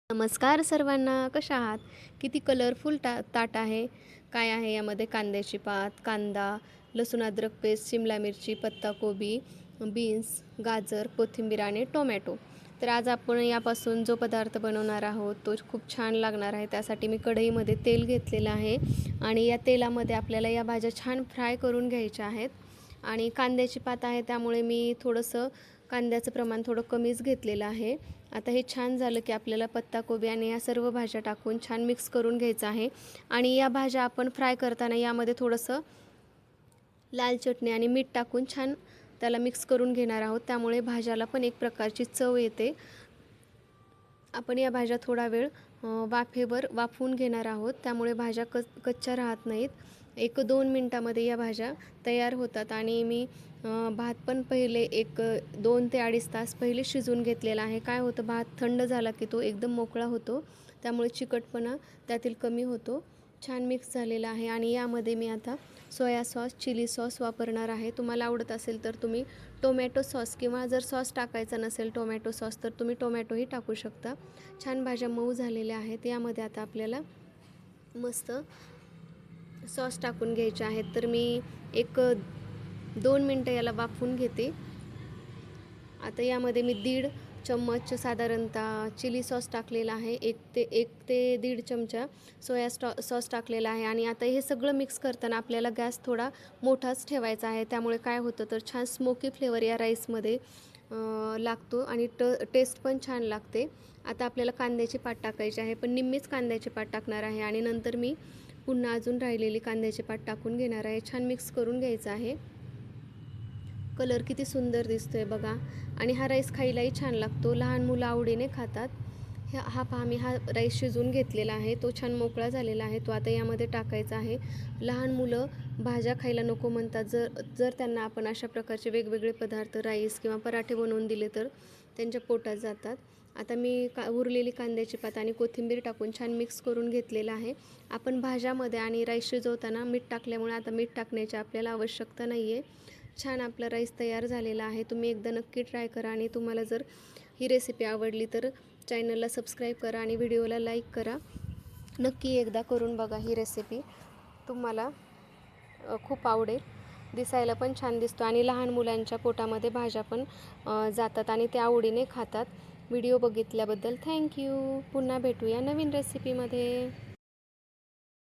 नमस्कार सर्वांना, कशा आहात? किती कलरफुल ताट आहे. काय आहे यामध्ये? कांद्याची पात, कांदा, लसूण अद्रक पेस्ट, शिमला मिरची, पत्ताकोबी, बीन्स, गाजर, कोथिंबीर आणि टोमॅटो. तर आज आपण यापासून जो पदार्थ बनवणार आहोत तो खूप छान लागणार आहे. त्यासाठी मी कढईमध्ये तेल घेतलेलं आहे आणि या तेलामध्ये आपल्याला या भाज्या छान फ्राय करून घ्यायच्या आहेत. आणि कांद्याची पात आहे त्यामुळे मी थोडंसं कांद्याचं प्रमाण थोडं कमीच घेतलेलं आहे. आता हे छान झालं की आपल्याला पत्ताकोबी आणि या सर्व भाज्या टाकून छान मिक्स करून घ्यायचं आहे. आणि या भाज्या आपण फ्राय करताना यामध्ये थोडंसं लाल चटणी आणि मीठ टाकून छान त्याला मिक्स करून घेणार आहोत. त्यामुळे भाज्याला पण एक प्रकारची चव येते. आपण या भाज्या थोडा वेळ वाफेवर वाफवून घेणार आहोत. त्यामुळे भाज्या कच्च्या राहत नाहीत. 1-2 मिनटामध्ये या भाज्या तयार होतात. आणि मी भात पण पहिले 2 ते 2.5 तास पहिले शिजवून घेतलेला आहे. काय होतं, भात थंड झाला की तो एकदम मोकळा होतो, त्यामुळे चिकटपणा त्यातील कमी होतो. छान मिक्स झालेला आहे. आणि यामध्ये मी आता सोया सॉस, चिली सॉस वापरणार आहे. तुम्हाला आवडत असेल तर तुम्ही टोमॅटो सॉस किंवा जर सॉस टाकायचा नसेल टोमॅटो सॉस तर तुम्ही टोमॅटोही टाकू शकता. छान भाज्या मऊ झालेल्या आहेत. यामध्ये आता आपल्याला मस्त सॉस टाकून घ्यायचे आहेत. तर मी 1-2 मिनटं याला वाफवून घेते. आता यामध्ये मी 1.5 चम्मच साधारणतः चिली सॉस टाकलेला आहे. 1 ते 1.5 चमचा सोया सॉस टाकलेला आहे. आणि आता हे सगळं मिक्स करताना आपल्याला गॅस थोडा मोठाच ठेवायचा आहे. त्यामुळे काय होतं तर छान स्मोकी फ्लेवर या राईसमध्ये लागतो आणि टेस्ट पण छान लागते. आता आपल्याला कांद्याची पात टाकायची आहे, पण निम्मीच कांद्याची पात टाकणार आहे. आणि नंतर मी पुन्हा अजून राहिलेली कांद्याची पात टाकून घेणार आहे. छान मिक्स करून घ्यायचं आहे. कलर किती सुंदर दिसतोय बघा. आणि हा राईस खायलाही छान लागतो. लहान मुलं आवडीने खातात. हा पहा, मी हा राईस शिजवून घेतलेला आहे. तो छान मोकळा झालेला आहे. तो आता यामध्ये टाकायचा आहे. लहान मुलं भाज्या खायला नको म्हणतात. जर त्यांना आपण अशा प्रकारचे वेगवेगळे पदार्थ राईस किंवा पराठे बनवून दिले तर त्यांच्या पोटात जातात. आता मी उरलेली कांद्याची पात आणि कोथिंबीर टाकून छान मिक्स करून घेतलेलं आहे. आपण भाज्यामध्ये आणि राईस शिजवताना मीठ टाकल्यामुळे आता मीठ टाकण्याची आपल्याला आवश्यकता नाही आहे. छान आपला राईस तयार झालेला आहे. तुम्ही एकदा नक्की ट्राय करा. आणि तुम्हाला जर ही रेसिपी आवडली तर चॅनलला सबस्क्राईब करा आणि व्हिडिओला लाईक करा. नक्की एकदा करून बघा ही रेसिपी, तुम्हाला खूप आवडेल. दिसायला पण छान दिसतो आणि लहान मुलांच्या पोटामध्ये भाज्या पण जातात आणि ते आवडीने खातात. व्हिडिओ बघितल्याबद्दल थँक्यू. पुन्हा भेटूया नवीन रेसिपीमध्ये.